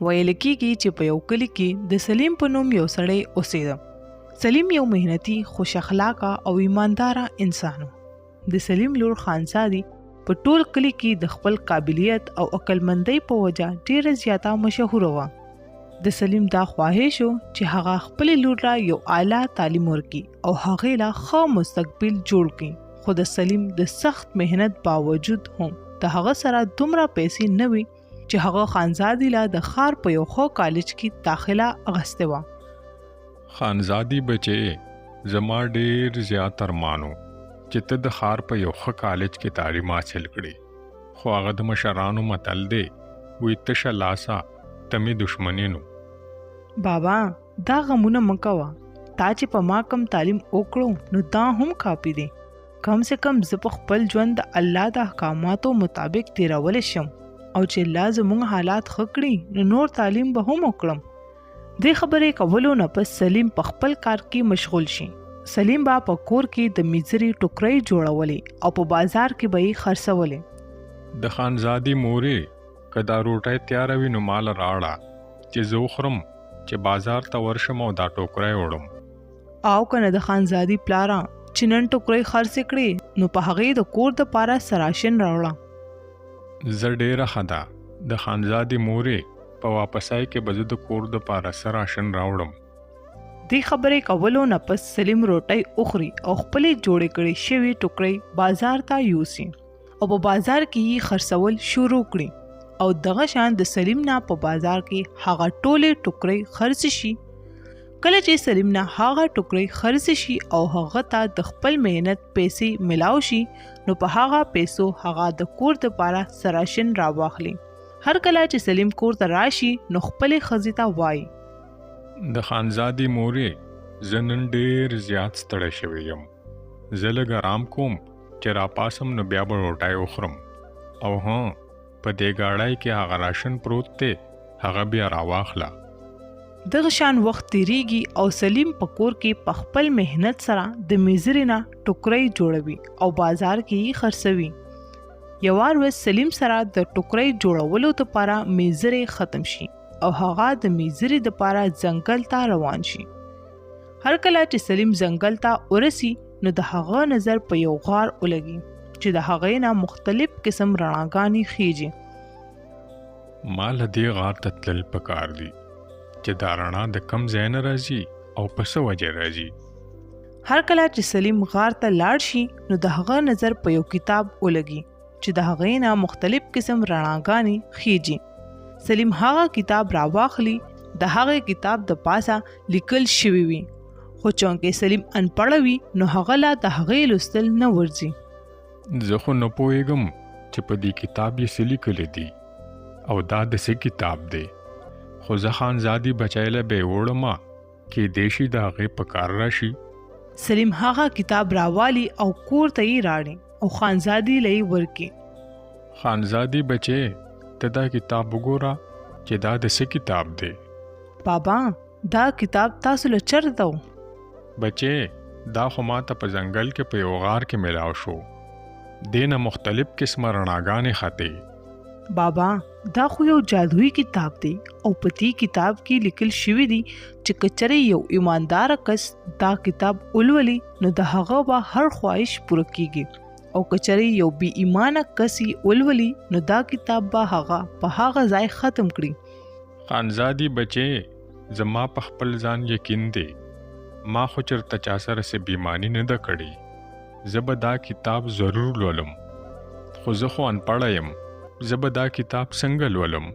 ویل کېږي چې په یو کلي کې د سلیم په نوم یو سړی اوسېده. سلیم یو مهنتي، خوش اخلاقه او ایمانداره انسان و. د سلیم لور خانزادي په ټول کلي کې د خپل قابلیت او عقلمندۍ په وجه ډېره زیاته مشهوره وه. د سلیم دا خواهش و چې هغه خپلې لور له یو اعلی تعلیم ورکړي او هغې له ښه مستقبل جوړ کړي. خو د سلیم د سخت مهنت باوجود هم د هغه سره دومره پیسې نه وي چې هغه خانزادي له د ښار په یو ښه کالج کې داخله اخیستې وه. خانزادي بچې، زما ډېر زیات ارمان و چې ته د ښار په یو ښه کالج کې تعلیم حاصل کړې، خو هغه د مشرانو متل دی، وایي تشه لاسه ته مې دشمني نو. بابا دا غمونه مه کوه. تا چې په ما کم تعلیم وکړو نو دا هم کافي دی. کم سے کم زه په خپل ژوند د الله د احکاماتو مطابق تیرولی شم او چې الله زموږ حالات ښه کړي نو نور تعلیم به هم وکړم. دې خبرې کولو نه پس سلیم په خپل کار کې مشغول شي. سلیم به په کور کې د میزري ټوکرۍ جوړولې او په بازار کې به یې خرڅولې. د خانزادي مورې که دا روټۍ تیاره وي نو مال راوړه چې زه وخورم چې بازار ته ورشم او دا ټوکرۍ وړم. او که نه د خانزادي پلاره چې نن ټوکرۍ خرڅې کړې نو په هغې د کور دپاره سراشن راوړه. زه ډېره ښه ده. د خانزادي مورې په واپسۍ کې به زه د کور دپاره سراشن راوړم. دې خبرې کولو نه پس سلیم روټۍ وخوري او خپلې جوړې کړې شوې ټوکرۍ بازار ته یوسي او په بازار کې یې خرڅول شروع کړي او دغه شان د سلیم نه په بازار کې هغه ټولې ټوکرۍ خرڅ شي. کله چې سلیم نه هغه ټوکرۍ خرڅ شي او هغه ته د خپل مهنت پیسې ملاو شي نو په هغه پیسو هغه د کور دپاره سراشن راواخلي. هر کله چې سلیم کور ته راشي نو خپلې ښځې ته وایي، د خانزادي مورې زه نن ډېر زیات ستړی شوی یم. زه لږ ارام کوم چې راپاسم نو بیا به روټۍ وخورم. او په دې ګاډۍ کې هغه راشن پروت دی، هغه بیا راواخله. دغه شان وخت تیریږي او سلیم په کور کې په خپل مهنت سره د میزري نه ټوکرۍ جوړوي او بازار کې یې خرڅوي. یوه ورځ سلیم سره د ټوکرۍ جوړولو دپاره میزري ختم شي او هغه د میزري دپاره ځنګل ته روان شي. هر کله چې سلیم ځنګل ته ورسي نو د هغه نظر په یو غار ولګي چې د هغې نه مختلف قسم رڼاګانې خیږي. ما له دې غار ته تلل پکار دي چې دا رڼا د کم ځای نه راځي او په څه وجه راځي. هر کله چې سلیم غار ته لاړ شي نو د هغه نظر په یو کتاب ولګي چې د هغې نه مختلف قسم رڼاګانې خیږي. سلیم هغه کتاب راواخلي. د هغې کتاب د پاسه لیکل شوي وي، خو چونکې سلیم انپړه وي نو هغه لا د هغې لوستل نه ورځي. زه خو نه پوهېږم چې په دې کتاب یې څه لیکلی دي او دا د څه کتاب دی، خو زه خانزادي بچی له به یې وړمه کیدای شي د هغې په کار راشي. سلیم هغه کتاب راوالي او کور ته یې راړي او خانزادي له یې ورکړي. خانزادي بچې، ته دا کتاب وګوره چې دا د څه کتاب دی. بابا دا کتاب تاسو له چېرته و؟ بچې، دا خو ما ته په ځنګل کې په یو غار کې میلاو شو. دې نه مختلف قسمه رڼاګانې ختې. بابا دا خو یو جادویي کتاب دی او په دې کتاب کې لیکل شوي دي چې که چېرې یو ایمانداره کس دا کتاب ولولي نو د هغه به هر خواهش پوره کیږي، او که چېرې یو بې ایمانه کس یې ولولي نو دا کتاب به هغه په هغه ځای ختم کړي. خانزادي بچې، زما په خپل ځان یقین دی. ما خو چېرته چا سره څه بېایماني نه ده کړې. زه به دا کتاب ضرور لولم، خو زه خو انپړه یم. زه به دا کتاب څنګه لولم؟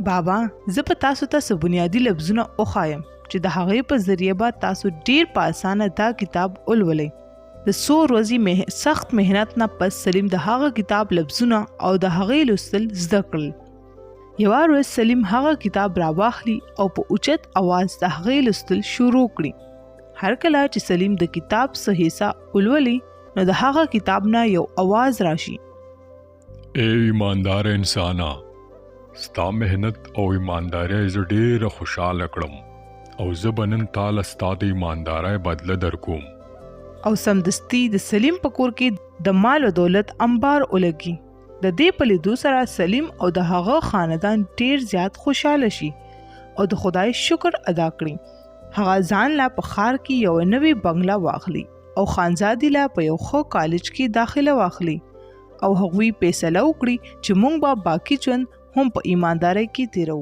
بابا زه به تاسو ته څه بنیادي لفظونه وښایم چې د هغې په ذریعه به تاسو ډیر په اسانه دا کتاب ولولئ. د څو ورځې سخت مهنت نه پس سلیم د هغه کتاب لفظونه او د هغې لوستل زده کړل. یوه ورځ سلیم هغه کتاب راواخلي او په اوچت اواز د هغې لوستل شروع کړي. هر کله چې سلیم د کتاب څه حصه ولولي نو د هغه کتاب نه یو اواز راشي، اے ایماندار انسانا، ستا مهنت او ایماندارۍ زه ډېره خوشحاله کړم او زه به نن تاله ستا د ایماندارۍ بدله درکوم. او سمدستي د سلیم په کور کې د مال او دولت انبار ولګي. د دې په لیدو سره سلیم او د هغه خاندان ډیر زیات خوشاله شي او د خدای شکر ادا کړي. هغه ځان لا په ښار کې یو نوې بنگله واخلي او خانزادي لا په یو ښه کالج کې داخله واخلي او هغوی فیصله وکړي چې موږ به باقی ژوند هم په ایماندارۍ کې تیرو.